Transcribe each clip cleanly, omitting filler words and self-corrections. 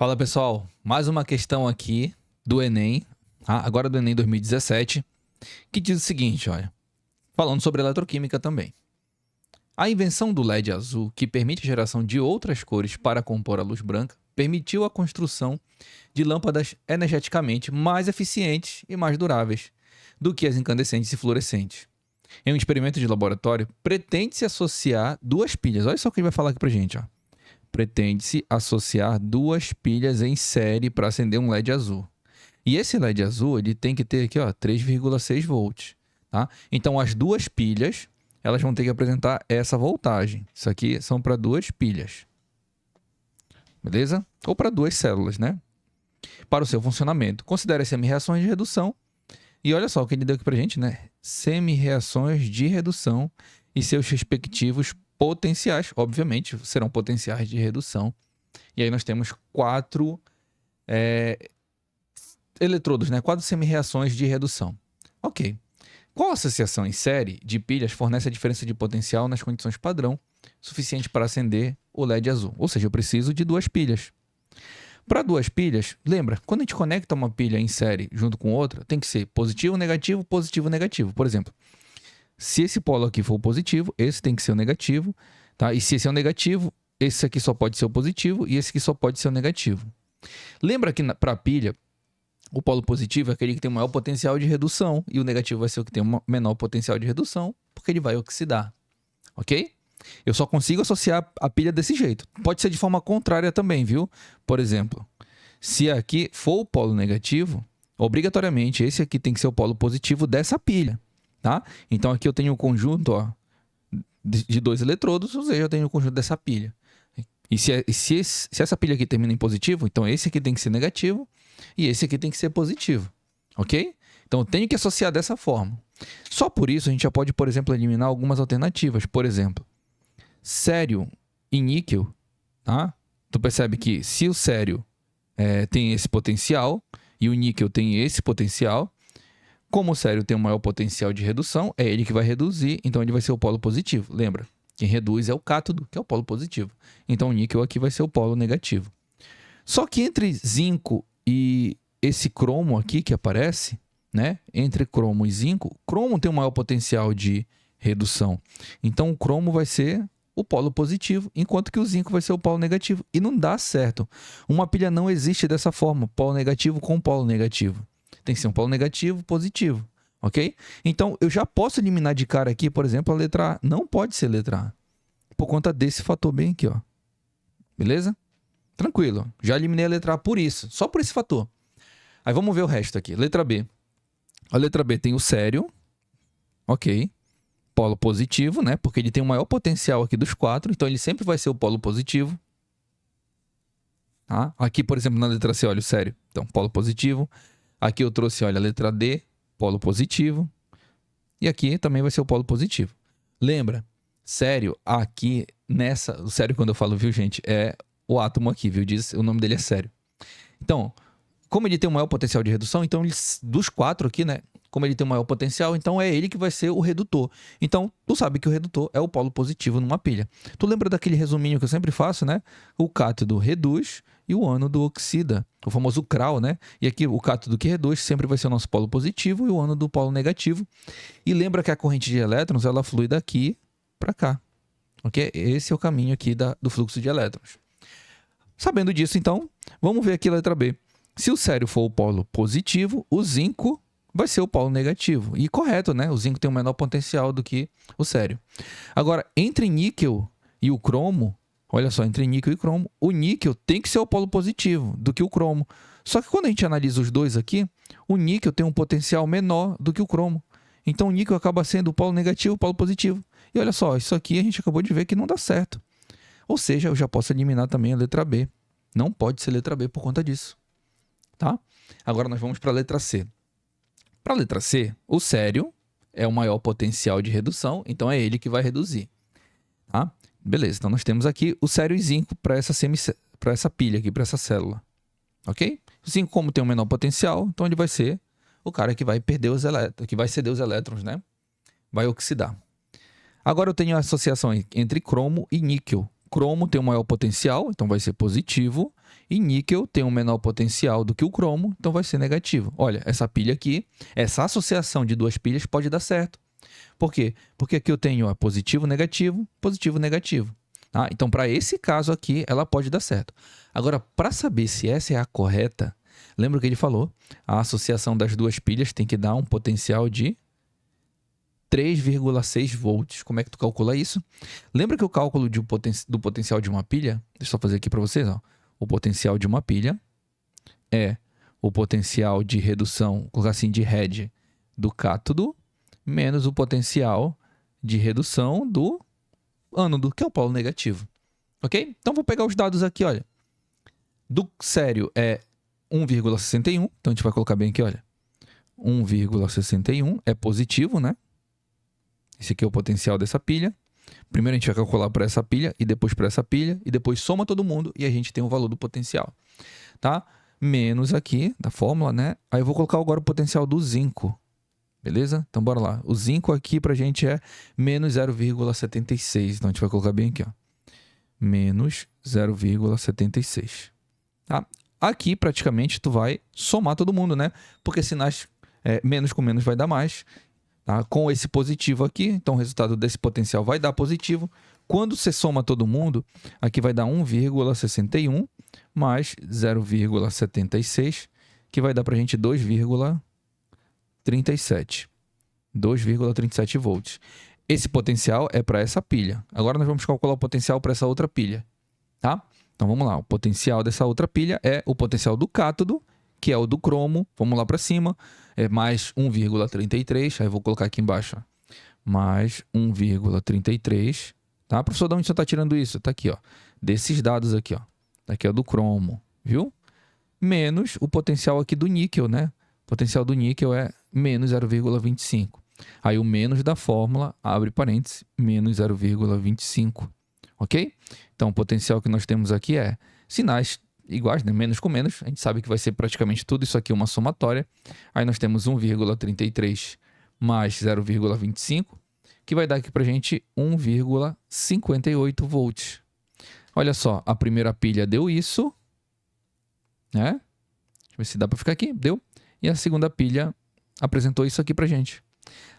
Fala pessoal, mais uma questão aqui do Enem, tá? Agora do Enem 2017, que diz o seguinte, olha, falando sobre eletroquímica também. A invenção do LED azul, que permite a geração de outras cores para compor a luz branca, permitiu a construção de lâmpadas energeticamente mais eficientes e mais duráveis do que as incandescentes e fluorescentes. Em um experimento de laboratório, pretende-se associar duas pilhas. Olha só o que ele vai falar aqui pra gente, ó. Pretende-se associar duas pilhas em série para acender um LED azul. E esse LED azul ele tem que ter aqui, ó, 3,6 volts, tá? Então as duas pilhas, elas vão ter que apresentar essa voltagem. Isso aqui são para duas pilhas. Beleza? Ou para duas células, né? Para o seu funcionamento, considere as semi-reações de redução. E olha só o que ele deu aqui pra gente, né? Semi-reações de redução e seus respectivos potenciais, obviamente, serão potenciais de redução. E aí nós temos quatro eletrodos, né? Quatro semi-reações de redução. Ok. Qual associação em série de pilhas fornece a diferença de potencial nas condições padrão suficiente para acender o LED azul? Ou seja, eu preciso de duas pilhas. Para duas pilhas, lembra, quando a gente conecta uma pilha em série junto com outra, tem que ser positivo, negativo, positivo, negativo. Por exemplo, se esse polo aqui for o positivo, esse tem que ser o negativo, tá? E se esse é o negativo, esse aqui só pode ser o positivo e esse aqui só pode ser o negativo. Lembra que para a pilha, o polo positivo é aquele que tem o maior potencial de redução e o negativo vai ser o que tem o menor potencial de redução, porque ele vai oxidar, ok? Eu só consigo associar a pilha desse jeito. Pode ser de forma contrária também, viu? Por exemplo, se aqui for o polo negativo, obrigatoriamente esse aqui tem que ser o polo positivo dessa pilha, tá? Então aqui eu tenho um conjunto, ó, de dois eletrodos, ou seja, eu tenho o conjunto dessa pilha. E se essa pilha aqui termina em positivo, então esse aqui tem que ser negativo e esse aqui tem que ser positivo, ok? Então eu tenho que associar dessa forma. Só por isso a gente já pode, por exemplo, eliminar algumas alternativas. Por exemplo, sério e níquel, tá? Tu percebe que se o sério tem esse potencial e o níquel tem esse potencial, como o sério tem um maior potencial de redução, é ele que vai reduzir, então ele vai ser o polo positivo. Lembra? Quem reduz é o cátodo, que é o polo positivo. Então o níquel aqui vai ser o polo negativo. Só que entre zinco e esse cromo aqui que aparece, né? Entre cromo e zinco, o cromo tem um maior potencial de redução. Então o cromo vai ser o polo positivo, enquanto que o zinco vai ser o polo negativo. E não dá certo. Uma pilha não existe dessa forma, polo negativo com polo negativo. Tem que ser um polo negativo, positivo, ok? Então, eu já posso eliminar de cara aqui, por exemplo, a letra A. Não pode ser letra A, por conta desse fator bem aqui, ó. Beleza? Tranquilo. Já eliminei a letra A por isso, só por esse fator. Aí vamos ver o resto aqui. Letra B. A letra B tem o sério, ok? Polo positivo, né? Porque ele tem o maior potencial aqui dos quatro, então ele sempre vai ser o polo positivo. Tá? Aqui, por exemplo, na letra C, olha o sério. Então, polo positivo. Aqui eu trouxe, olha, a letra D, polo positivo. E aqui também vai ser o polo positivo. Lembra? Sério, aqui nessa... O sério, quando eu falo, viu, gente? É o átomo aqui, viu? Diz, o nome dele é sério. Então, como ele tem o maior potencial de redução, então dos quatro aqui, né? Como ele tem o maior potencial, então é ele que vai ser o redutor. Então, tu sabe que o redutor é o polo positivo numa pilha. Tu lembra daquele resuminho que eu sempre faço, né? O cátodo reduz e o ânodo oxida. O famoso CRAL, né? E aqui o cátodo que reduz sempre vai ser o nosso polo positivo e o ânodo do polo negativo. E lembra que a corrente de elétrons, ela flui daqui para cá. Ok? Esse é o caminho aqui do fluxo de elétrons. Sabendo disso, então, vamos ver aqui a letra B. Se o sério for o polo positivo, o zinco vai ser o polo negativo. E correto, né? O zinco tem um menor potencial do que o sério. Agora, entre níquel e o cromo, olha só, entre níquel e cromo, o níquel tem que ser o polo positivo do que o cromo. Só que quando a gente analisa os dois aqui, o níquel tem um potencial menor do que o cromo. Então o níquel acaba sendo o polo negativo e o polo positivo. E olha só, isso aqui a gente acabou de ver que não dá certo. Ou seja, eu já posso eliminar também a letra B. Não pode ser letra B por conta disso. Tá? Agora nós vamos para a letra C. Para a letra C, o sério é o maior potencial de redução, então é ele que vai reduzir. Tá? Beleza, então nós temos aqui o sério e zinco para essa pilha aqui, para essa célula. Ok? O zinco, como tem um menor potencial, então ele vai ser o cara que vai perder os elétrons, que vai ceder os elétrons, né? Vai oxidar. Agora eu tenho a associação entre cromo e níquel. cromo tem um maior potencial, então vai ser positivo. E níquel tem um menor potencial do que o cromo, então vai ser negativo. Olha, essa pilha aqui, essa associação de duas pilhas pode dar certo. Por quê? Porque aqui eu tenho positivo, negativo, negativo. Tá? Então, para esse caso aqui, ela pode dar certo. Agora, para saber se essa é a correta, lembra o que ele falou? A associação das duas pilhas tem que dar um potencial de 3,6 volts. Como é que tu calcula isso? Lembra que o cálculo do potencial de uma pilha, deixa eu só fazer aqui para vocês, ó. O potencial de uma pilha é o potencial de redução, vou colocar assim, de RED do cátodo, menos o potencial de redução do ânodo, que é o polo negativo. Ok? Então, vou pegar os dados aqui, olha. Do sério é 1,61, então a gente vai colocar bem aqui, olha. 1,61 é positivo, né? Esse aqui é o potencial dessa pilha. Primeiro a gente vai calcular para essa pilha, e depois para essa pilha, e depois soma todo mundo, e a gente tem o valor do potencial. Tá? Menos aqui, da fórmula, né? Aí eu vou colocar agora o potencial do zinco. Beleza? Então, bora lá. O zinco aqui pra gente é menos 0,76. Então, a gente vai colocar bem aqui, ó. Menos 0,76. Tá? Aqui, praticamente, tu vai somar todo mundo, né? Porque sinais menos com menos vai dar mais. Tá? Com esse positivo aqui, então o resultado desse potencial vai dar positivo. Quando você soma todo mundo, aqui vai dar 1,61 mais 0,76, que vai dar pra gente 2,37. 2,37 volts. Esse potencial é para essa pilha. Agora nós vamos calcular o potencial para essa outra pilha. Tá? Então vamos lá. O potencial dessa outra pilha é o potencial do cátodo, que é o do cromo. Vamos lá para cima. É mais 1,33. Aí eu vou colocar aqui embaixo. Ó. Mais 1,33. Tá? Professor, de onde você está tirando isso? Está aqui, ó. Desses dados aqui, ó. Aqui é o do cromo. Viu? Menos o potencial aqui do níquel, né? O potencial do níquel é menos 0,25. Aí o menos da fórmula, abre parênteses, menos 0,25. Ok? Então o potencial que nós temos aqui é sinais iguais, né? Menos com menos. A gente sabe que vai ser praticamente tudo isso aqui uma somatória. Aí nós temos 1,33 mais 0,25, que vai dar aqui pra gente 1,58 volts. Olha só, a primeira pilha deu isso, né? Deixa eu ver se dá para ficar aqui. Deu. E a segunda pilha apresentou isso aqui pra gente.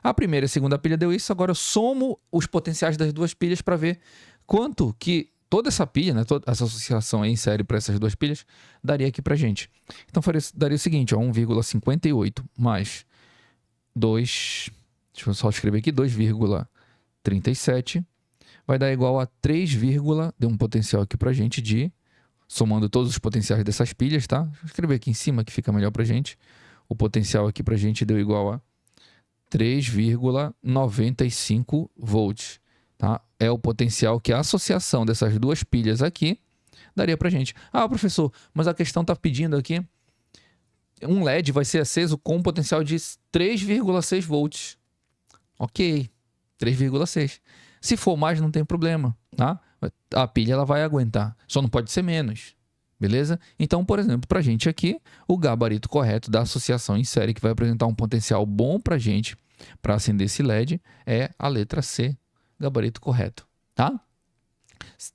A primeira e a segunda pilha deu isso. Agora eu somo os potenciais das duas pilhas para ver quanto que toda essa pilha, né, toda essa associação aí em série para essas duas pilhas, daria aqui pra gente. Então daria o seguinte, ó, 1,58 mais 2... Deixa eu só escrever aqui, 2,37 vai dar igual a 3, deu um potencial aqui pra gente de... Somando todos os potenciais dessas pilhas, tá? Deixa eu escrever aqui em cima que fica melhor pra gente. O potencial aqui pra gente deu igual a 3,95 volts. Tá? É o potencial que a associação dessas duas pilhas aqui daria pra gente. Ah, professor, mas a questão tá pedindo aqui um LED vai ser aceso com um potencial de 3,6 volts. Ok, 3,6. Se for mais, não tem problema, tá? A pilha ela vai aguentar, só não pode ser menos, beleza? Então, por exemplo, para a gente aqui, o gabarito correto da associação em série que vai apresentar um potencial bom para a gente para acender esse LED é a letra C, gabarito correto, tá?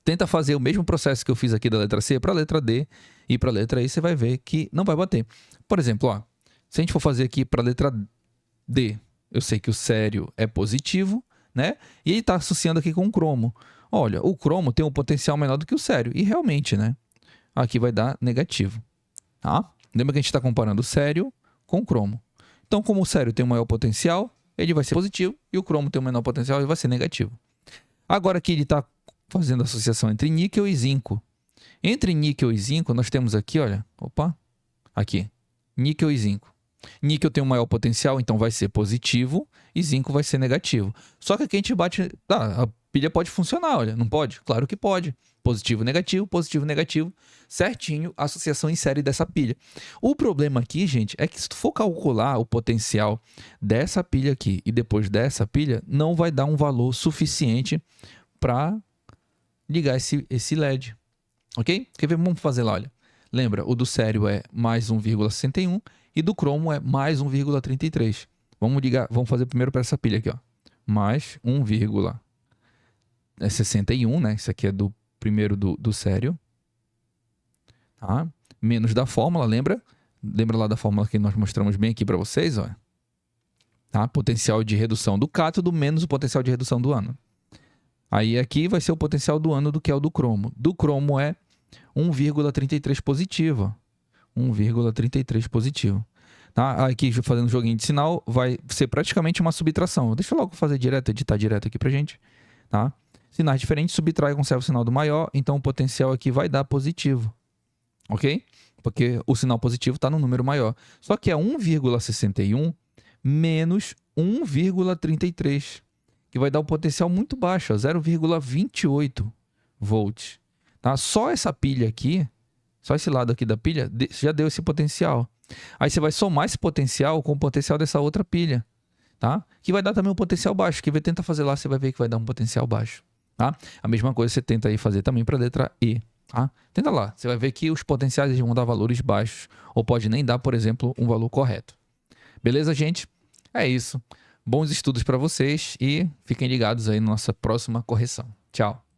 Tenta fazer o mesmo processo que eu fiz aqui da letra C para a letra D e para a letra E, você vai ver que não vai bater. Por exemplo, ó, se a gente for fazer aqui para a letra D, eu sei que o sério é positivo, né? E ele está associando aqui com o cromo. Olha, o cromo tem um potencial menor do que o sério. E realmente, né? Aqui vai dar negativo. Tá? Lembra que a gente está comparando o sério com o cromo. Então, como o sério tem um maior potencial, ele vai ser positivo. E o cromo tem um menor potencial, ele vai ser negativo. Agora aqui ele está fazendo associação entre níquel e zinco. Entre níquel e zinco, nós temos aqui, olha. Opa! Aqui. Níquel e zinco. Níquel tem um maior potencial, então vai ser positivo. E zinco vai ser negativo. Só que aqui a gente bate... a pilha pode funcionar, olha. Não pode? Claro que pode. Positivo, negativo. Certinho, a associação em série dessa pilha. O problema aqui, gente, é que se tu for calcular o potencial dessa pilha aqui e depois dessa pilha, não vai dar um valor suficiente para ligar esse LED. Ok? Quer ver? Vamos fazer lá, olha. Lembra, o do sério é mais 1,61 e do cromo é mais 1,33. Vamos ligar, vamos fazer primeiro para essa pilha aqui, ó. Mais 1,61, né? Isso aqui é do primeiro do sério, tá? Menos da fórmula, lembra? Lembra lá da fórmula que nós mostramos bem aqui para vocês, ó? Tá? Potencial de redução do cátodo menos o potencial de redução do ânodo. Aí aqui vai ser o potencial do ânodo, que é o do cromo. Do cromo é 1,33 positivo. 1,33 positivo. Tá? Aqui, fazendo joguinho de sinal, vai ser praticamente uma subtração. Deixa eu logo fazer direto, editar direto aqui pra gente. Tá? Sinais diferentes, subtrai e conserva o sinal do maior, então o potencial aqui vai dar positivo. Ok? Porque o sinal positivo está no número maior. Só que é 1,61 menos 1,33, que vai dar um potencial muito baixo, 0,28 volts. Tá? Só essa pilha aqui, só esse lado aqui da pilha, já deu esse potencial. Aí você vai somar esse potencial com o potencial dessa outra pilha, tá? Que vai dar também um potencial baixo. Que tenta fazer lá, você vai ver que vai dar um potencial baixo. Tá? A mesma coisa você tenta aí fazer também para a letra E. Tá? Tenta lá, você vai ver que os potenciais vão dar valores baixos, ou pode nem dar, por exemplo, um valor correto. Beleza, gente? É isso. Bons estudos para vocês e fiquem ligados aí na nossa próxima correção. Tchau!